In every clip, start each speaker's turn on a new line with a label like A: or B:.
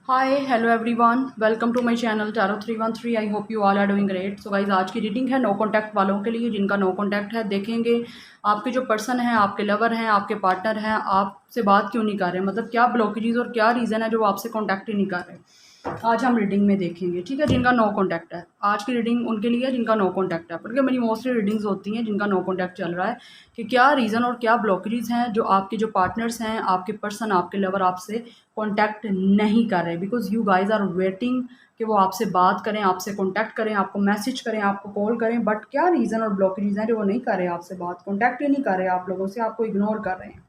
A: Hi hello everyone, welcome to my channel tarot 313। I hope you all are doing great. So guys, आज की reading है no contact वालों के लिए। जिनका नो कॉन्टैक्ट है, देखेंगे आपके जो पर्सन है, आपके लवर हैं, आपके पार्टनर हैं, आपसे बात क्यों नहीं कर रहे, मतलब क्या ब्लॉकेजेस और क्या रीज़न है जो वो आपसे कॉन्टैक्ट ही नहीं कर रहे। आज हम रीडिंग में देखेंगे, ठीक है। जिनका नो कॉन्टैक्ट है, आज की रीडिंग उनके लिए है जिनका नो कॉन्टैक्ट है, क्योंकि मेरी मोस्टली रीडिंग्स होती हैं जिनका नो कॉन्टैक्ट चल रहा है, कि क्या रीज़न और क्या ब्लॉकेजेस हैं जो आपके जो पार्टनर्स हैं, आपके पर्सन, आपके लवर आपसे कॉन्टैक्ट नहीं कर रहे। Because you guys are waiting कि वो आपसे बात करें, आपसे कॉन्टैक्ट करें, आपको मैसेज करें, आपको कॉल करें, बट क्या रीज़न और ब्लॉकेजेस हैं जो वो नहीं कर रहे आपसे बात, कॉन्टैक्ट ही नहीं कर रहे आप लोगों से, आपको इग्नोर कर रहे हैं।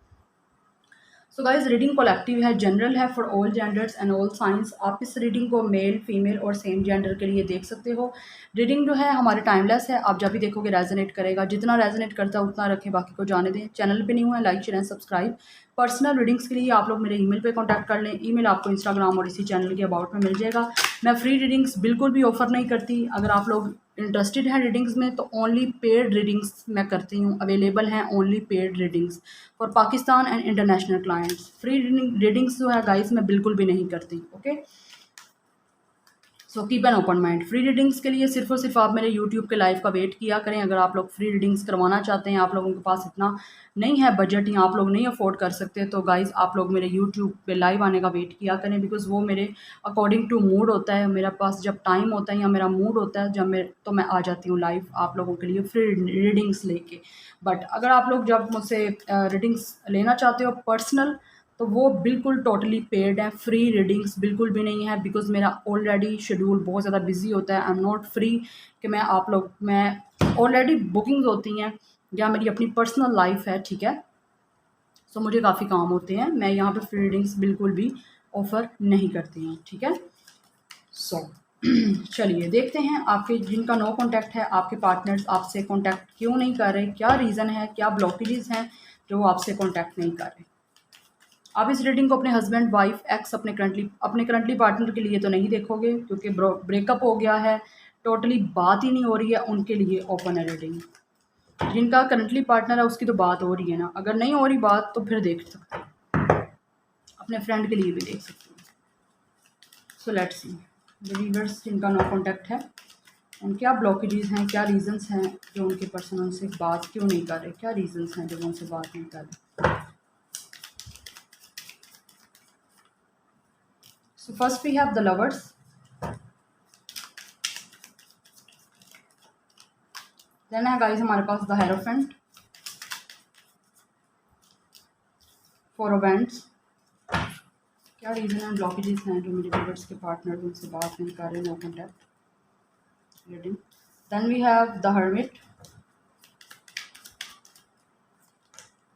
A: सो गाइज, रीडिंग कोलेक्टिव है, जनरल है for all genders and all science. आप इस रीडिंग को मेल, फीमेल और सेम जेंडर के लिए देख सकते हो। रीडिंग जो है हमारे टाइमलेस है, आप जब भी देखोगे रेजोनेट करेगा। जितना रेजोनेट करता है उतना रखें, बाकी को जाने दें। चैनल पे नहीं हुआ है, like share and subscribe. Personal readings के लिए आप लोग मेरे ईमेल पे कांटेक्ट कर लें। ईमेल आपको इंस्टाग्राम और इसी चैनल के अबाउट में मिल जाएगा। मैं फ्री रीडिंग्स बिल्कुल भी ऑफर नहीं करती। अगर आप लोग इंटरेस्टेड हैं रीडिंग्स में, तो ओनली पेड रीडिंग्स मैं करती हूँ। अवेलेबल हैं only paid readings for Pakistan and international clients. Free readings जो है गाइस मैं बिल्कुल भी नहीं करती। Okay, so keep an open mind. Free readings के लिए सिर्फ और सिर्फ आप मेरे यूट्यूब के लाइव का वेट किया करें। अगर आप लोग फ्री रीडिंग्स करवाना चाहते हैं, आप लोगों के पास इतना नहीं है बजट या आप लोग नहीं अफोर्ड कर सकते, तो गाइज आप लोग मेरे यूट्यूब पे लाइव आने का वेट किया करें। बिकॉज वो मेरे अकॉर्डिंग टू मूड होता है, मेरे पास जब टाइम होता है या मेरा मूड होता है जब मैं आ जाती हूँ लाइव आप लोगों के लिए फ्री रीडिंग्स लेके। बट अगर आप लोग जब मुझसे रीडिंग्स लेना चाहते हो पर्सनल, तो वो बिल्कुल टोटली पेड है। फ्री रीडिंग्स बिल्कुल भी नहीं है, बिकॉज़ मेरा ऑलरेडी शेड्यूल बहुत ज़्यादा बिजी होता है। आई एम नॉट फ्री कि मैं ऑलरेडी बुकिंग्स होती हैं या मेरी अपनी पर्सनल लाइफ है, ठीक है। सो मुझे काफ़ी काम होते हैं, मैं यहाँ पे फ्री रीडिंग्स बिल्कुल भी ऑफ़र नहीं करती हूँ, ठीक है। सो चलिए देखते हैं आपके जिनका नो कॉन्टैक्ट है, आपके पार्टनर्स आपसे कॉन्टैक्ट क्यों नहीं कर रहे, क्या रीज़न है, क्या ब्लॉकेजेस हैं जो वो आपसे कॉन्टैक्ट नहीं कर रहे। आप इस रीडिंग को अपने हस्बैंड, वाइफ, एक्स, अपने करंटली पार्टनर के लिए तो नहीं देखोगे, क्योंकि ब्रेकअप हो गया है, टोटली बात ही नहीं हो रही है, उनके लिए ओपन है रीडिंग। जिनका करंटली पार्टनर है उसकी तो बात हो रही है ना, अगर नहीं हो रही बात तो फिर देख सकते हैं, अपने फ्रेंड के लिए भी देख सकते हैं। So let's see the viewers जिनका नो कॉन्टैक्ट है, उन क्या ब्लॉकेजेस हैं, क्या रीजंस हैं जो उनके पर्सन उनसे बात क्यों नहीं कर रहे, क्या रीजंस हैं जो वो उनसे बात नहीं कर रहे। So first we have the lovers. Then है गाइस हमारे पास the hierophant, four of wands. क्या रीज़न है, ब्लॉकेजेस हैं जो मेरे व्यूअर्स के पार्टनर उनसे बात नहीं कर रहे, no contact reading. Then we have the hermit.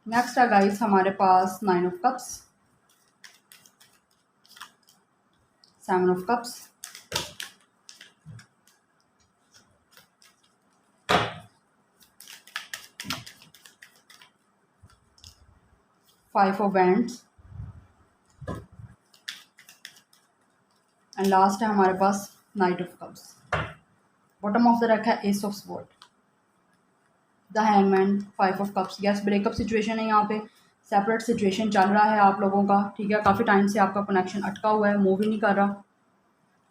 A: Next है गाइस हमारे पास nine of cups, seven of cups, five of wands and last है हमारे पास knight of cups. Bottom of the rack है ace of sword, the hangman, five of cups. Yes, breakup situation है यहाँ पे, सेपरेट सिचुएशन चल रहा है आप लोगों का, ठीक है। काफ़ी टाइम से आपका कनेक्शन अटका हुआ है, मूव ही नहीं कर रहा।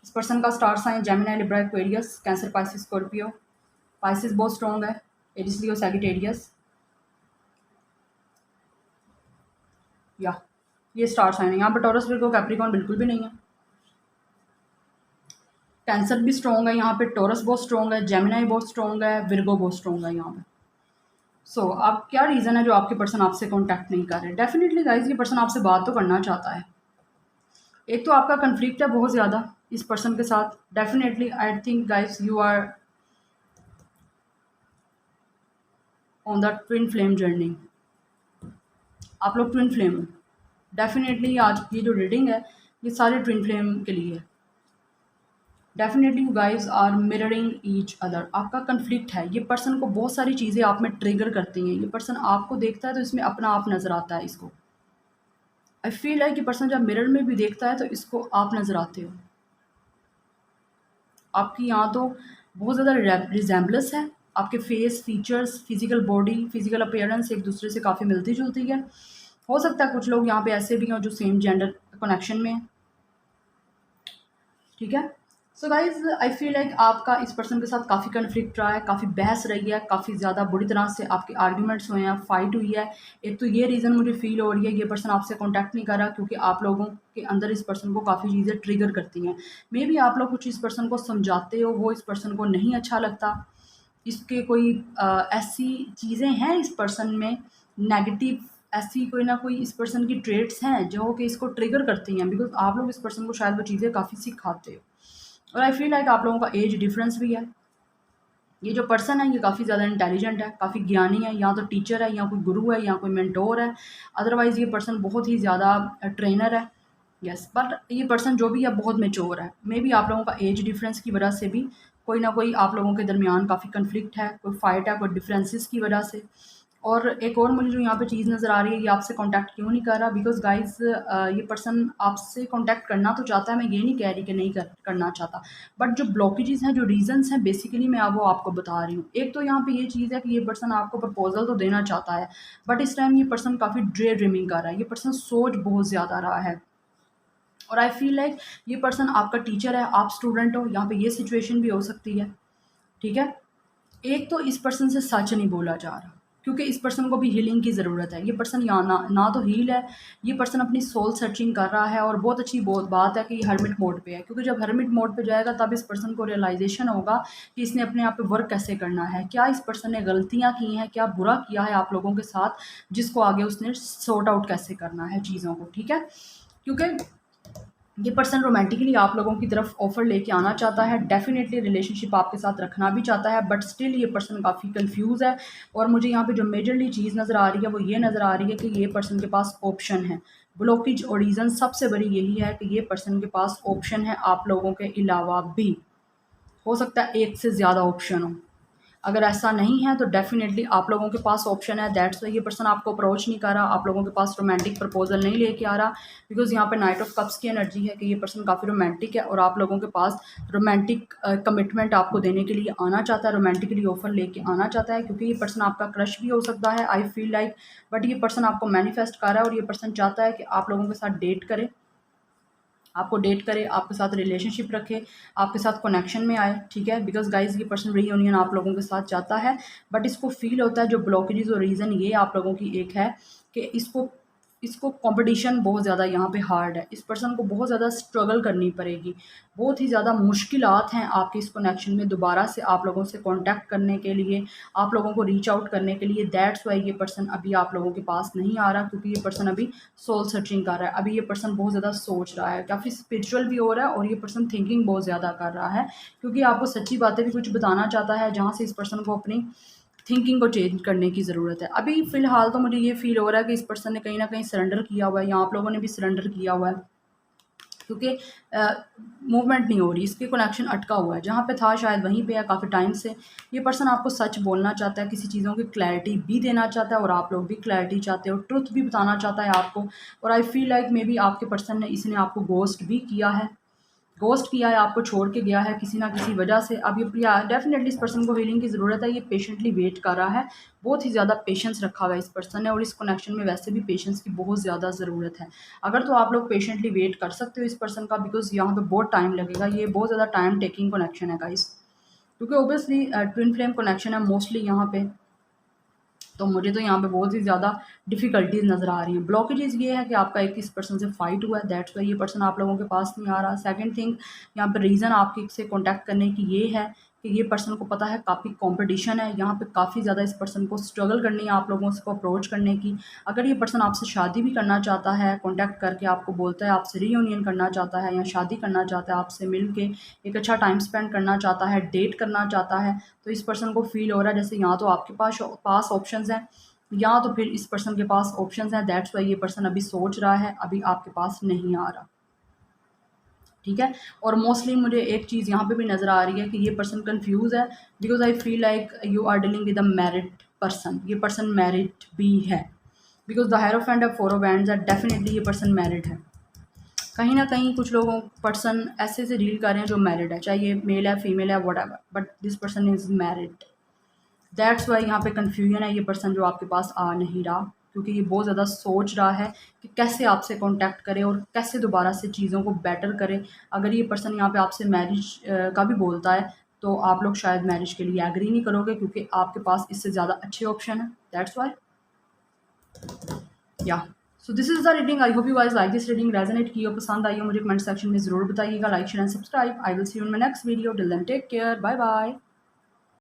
A: इस पर्सन का star sign Gemini, Libra, Aquarius, Cancer, Pisces, Scorpio. Pisces बहुत स्ट्रॉन्ग है, एरिस, लियो, सैजिटेरियस, या ये स्टार साइन है। यहाँ पर टॉरस, विर्गो, कैप्रिकॉर्न बिल्कुल भी नहीं है। कैंसर भी स्ट्रॉन्ग है यहाँ पे, टॉरस बहुत स्ट्रॉन्ग है, जेमिनी बहुत स्ट्रॉन्ग है, विर्गो बहुत स्ट्रॉन्ग है यहाँ पे। सो अब क्या रीज़न है जो आपके पर्सन आपसे कांटेक्ट नहीं कर रहे। डेफिनेटली गाइज ये पर्सन आपसे बात तो करना चाहता है। एक तो आपका कन्फ्लिक्ट है बहुत ज़्यादा इस पर्सन के साथ। Definitely I think guys you are on the twin flame journey. आप लोग ट्विन फ्लेम हो। डेफिनेटली आज ये जो रीडिंग है ये सारे ट्विन फ्लेम के लिए है। Definitely you guys are mirroring each other. आपका कन्फ्लिक्ट है, ये पर्सन को बहुत सारी चीज़ें आप में ट्रिगर करती हैं। ये पर्सन आपको देखता है तो इसमें अपना आप नज़र आता है इसको। आई फील है कि पर्सन जब मिरर में भी देखता है तो इसको आप नज़र आते हो। आपकी यहाँ तो बहुत ज़्यादा रिजेम्बलेंस है, आपके face, features, physical body, physical appearance एक दूसरे से काफ़ी मिलती जुलती है। हो सकता है कुछ लोग यहाँ पे ऐसे भी हों जो सेम जेंडर कनेक्शन में हैं। ठीक है। So guys I feel like आपका इस पर्सन के साथ काफ़ी कन्फ्लिक्ट रहा है, काफ़ी बहस रही है, काफ़ी ज़्यादा बुरी तरह से आपके आर्ग्यूमेंट्स हुए हैं, फाइट हुई है। एक तो ये रीज़न मुझे फील हो रही है, ये पर्सन आपसे कॉन्टैक्ट नहीं कर रहा क्योंकि आप लोगों के अंदर इस पर्सन को काफ़ी चीज़ें ट्रिगर करती हैं। मे बी आप लोग कुछ इस पर्सन को समझाते हो, वो इस पर्सन को नहीं अच्छा लगता। इसके कोई ऐसी चीज़ें हैं इस पर्सन में नेगेटिव, ऐसी कोई ना कोई इस पर्सन की ट्रेट्स हैं जो कि इसको ट्रिगर करती हैं, बिकॉज़ आप लोग इस पर्सन को शायद वो चीज़ें काफ़ी सिखाते हो। और आई फ़ील लाइक आप लोगों का एज डिफरेंस भी है। ये जो पर्सन है ये काफ़ी ज़्यादा इंटेलिजेंट है, काफ़ी ज्ञानी है, या तो टीचर है, या कोई गुरु है, या कोई मेंटोर है। अदरवाइज़ ये पर्सन बहुत ही ज़्यादा ट्रेनर है। यस, बट ये पर्सन जो भी है बहुत मैच्योर है। मे बी आप लोगों का एज डिफरेंस की वजह से भी कोई ना कोई आप लोगों के दरमियान काफ़ी कन्फ्लिक्ट है, कोई फ़ाइट है, कोई डिफरेंसेस की वजह से। और एक और मुझे जो यहाँ पे चीज़ नज़र आ रही है, ये आपसे कॉन्टैक्ट क्यों नहीं कर रहा? बिकॉज़ गाइज़ ये पर्सन आपसे कॉन्टैक्ट करना तो चाहता है, मैं ये नहीं कह रही कि नहीं करना चाहता। बट जो ब्लॉकेजेज़ हैं, जो रीज़न्स हैं, बेसिकली मैं अब वो आपको बता रही हूँ। एक तो यहाँ पे ये चीज़ है कि ये पर्सन आपको प्रपोज़ल तो देना चाहता है, बट इस टाइम ये पर्सन काफ़ी डे ड्रीमिंग कर रहा है। ये पर्सन सोच बहुत ज़्यादा रहा है। और आई फ़ील लाइक ये पर्सन आपका टीचर है, आप स्टूडेंट हो, यहाँ पे ये सिचुएशन भी हो सकती है, ठीक है? एक तो इस पर्सन से सच नहीं बोला जा रहा क्योंकि इस पर्सन को भी हीलिंग की ज़रूरत है। ये पर्सन यहाँ ना तो हील है, ये पर्सन अपनी सोल सर्चिंग कर रहा है। और बहुत अच्छी बहुत बात है कि ये हर्मिट मोड पे है, क्योंकि जब हर्मिट मोड पे जाएगा तब इस पर्सन को रियलाइजेशन होगा कि इसने अपने आप पे वर्क कैसे करना है, क्या इस पर्सन ने गलतियाँ की हैं, क्या बुरा किया है आप लोगों के साथ, जिसको आगे उसने सॉर्ट आउट कैसे करना है चीज़ों को, ठीक है? क्योंकि ये पर्सन रोमांटिकली आप लोगों की तरफ ऑफ़र लेके आना चाहता है, डेफ़िनेटली रिलेशनशिप आपके साथ रखना भी चाहता है, बट स्टिल ये पर्सन काफ़ी कंफ्यूज है। और मुझे यहाँ पे जो मेजरली चीज़ नज़र आ रही है वो ये नज़र आ रही है कि ये पर्सन के पास ऑप्शन है। ब्लॉकेज और रीज़न सबसे बड़ी यही है कि ये पर्सन के पास ऑप्शन है आप लोगों के अलावा भी। हो सकता है एक से ज़्यादा ऑप्शन हो। अगर ऐसा नहीं है तो डेफ़िनेटली आप लोगों के पास ऑप्शन है, दैट्स व्हाई ये पर्सन आपको अप्रोच नहीं कर रहा, आप लोगों के पास रोमांटिक प्रपोज़ल नहीं लेके आ रहा। बिकॉज़ यहाँ पे नाइट ऑफ कप्स की एनर्जी है कि ये पर्सन काफ़ी रोमांटिक है और आप लोगों के पास रोमांटिक कमिटमेंट आपको देने के लिए आना चाहता है, रोमांटिकली ऑफ़र लेके आना चाहता है, क्योंकि ये पर्सन आपका क्रश भी हो सकता है, आई फ़ील लाइक। बट ये पर्सन आपको मैनिफेस्ट कर रहा है और ये पर्सन चाहता है कि आप लोगों के साथ डेट करे, आपको डेट करे, आपके साथ रिलेशनशिप रखे, आपके साथ कनेक्शन में आए, ठीक है? बिकॉज़ गाइज़ ये पर्सन रीयूनियन आप लोगों के साथ चाहता है, बट इसको फ़ील होता है जो ब्लॉकेजेज़ और रीज़न ये आप लोगों की एक है कि इसको इसको कॉम्पिटिशन बहुत ज़्यादा यहाँ पे हार्ड है। इस पर्सन को बहुत ज़्यादा स्ट्रगल करनी पड़ेगी। बहुत ही ज़्यादा मुश्किलात हैं आपके इस कनेक्शन में दोबारा से आप लोगों से कॉन्टैक्ट करने के लिए, आप लोगों को रीच आउट करने के लिए। दैट्स व्हाई ये पर्सन अभी आप लोगों के पास नहीं आ रहा, क्योंकि ये पर्सन अभी सोल सर्चिंग कर रहा है। अभी ये पर्सन बहुत ज़्यादा सोच रहा है, काफ़ी स्पिरिचुअल भी हो रहा है और ये पर्सन थिंकिंग बहुत ज़्यादा कर रहा है, क्योंकि आपको सच्ची बातें भी कुछ बताना चाहता है, जहाँ से इस पर्सन को अपनी थिंकिंग को चेंज करने की ज़रूरत है। अभी फ़िलहाल तो मुझे ये फ़ील हो रहा है कि इस पर्सन ने कहीं न कहीं सरेंडर किया हुआ है, या आप लोगों ने भी सरेंडर किया हुआ है, क्योंकि मूवमेंट नहीं हो रही, इसके कनेक्शन अटका हुआ है। जहाँ पे था शायद वहीं पे है काफ़ी टाइम से। ये पर्सन आपको सच बोलना चाहता है, किसी चीज़ों की क्लैरिटी भी देना चाहता है और आप लोग भी क्लैरिटी चाहते हो, ट्रुथ भी बताना चाहता है आपको। और आई फ़ील लाइक मे बी आपके पर्सन ने इसने आपको घोस्ट भी किया है, घोस्ट किया है, आपको छोड़ के गया है किसी ना किसी वजह से। अब ये डेफ़िनेटली इस पर्सन को हीलिंग की ज़रूरत है, ये पेशेंटली वेट कर रहा है। बहुत ही ज़्यादा पेशेंस रखा हुआ है इस पर्सन ने, और इस कनेक्शन में वैसे भी पेशेंस की बहुत ज़्यादा ज़रूरत है। अगर तो आप लोग पेशेंटली वेट कर सकते हो इस पर्सन का, बिकॉज़ यहाँ पे बहुत टाइम लगेगा, ये बहुत ज़्यादा टाइम टेकिंग कनेक्शन है गाइज़। क्योंकि ऑब्वियसली ट्विन फ्लेम कनेक्शन है मोस्टली यहाँ पे, तो मुझे तो यहाँ पे बहुत ही ज़्यादा डिफ़िकल्टीज़ नज़र आ रही हैं। ब्लॉकेजेज़ ये है कि आपका एक इस पर्सन से फ़ाइट हुआ है, दैट्स व्हाई ये पर्सन आप लोगों के पास नहीं आ रहा। सेकंड थिंग, यहाँ पे रीज़न आपके से कॉन्टैक्ट करने की ये है कि ये पर्सन को पता है काफ़ी कॉम्पिटिशन है, यहाँ पे काफ़ी ज़्यादा इस पर्सन को स्ट्रगल करनी है आप लोगों से को अप्रोच करने की। अगर ये पर्सन आपसे शादी भी करना चाहता है, कॉन्टैक्ट करके आपको बोलता है आपसे रीयूनियन करना चाहता है, या शादी करना चाहता है, आपसे मिल के एक अच्छा टाइम स्पेंड करना चाहता है, डेट करना चाहता है, तो इस पर्सन को फ़ील हो रहा है जैसे यहाँ तो आपके पास ऑप्शंस हैं, या तो फिर इस पर्सन के पास ऑप्शंस हैं। दैट्स व्हाई ये पर्सन अभी सोच रहा है, अभी आपके पास नहीं आ रहा, ठीक है? और मोस्टली मुझे एक चीज़ यहाँ पे भी नज़र आ रही है कि ये पर्सन कन्फ्यूज़ है, because I feel like you are dealing with a married person. ये पर्सन मैरिड भी है, because the hierophant of 4 of wands है, डेफ़िनिटली ये पर्सन मैरिड है। कहीं न कहीं कुछ लोगों पर्सन ऐसे से डील कर रहे हैं जो मैरिड है, चाहे ये मेल है, फीमेल है, whatever, but this person is married. That's why यहाँ पे कन्फ्यूजन है, ये पर्सन जो आपके पास आ नहीं रहा। क्योंकि ये बहुत ज़्यादा सोच रहा है कि कैसे आपसे कांटेक्ट करे और कैसे दोबारा से चीज़ों को बेटर करे। अगर ये पर्सन यहाँ पे आपसे मैरिज का भी बोलता है तो आप लोग शायद मैरिज के लिए एग्री नहीं करोगे, क्योंकि आपके पास इससे ज़्यादा अच्छे ऑप्शन है। दैट्स वाई या so this is the reading. I hope you guys like this reading. Resonate की हो, पसंद आई हो, मुझे कमेंट सेक्शन में ज़रूर बताइएगा। Like share and subscribe. I will see you in my next video. Till then take care, bye bye.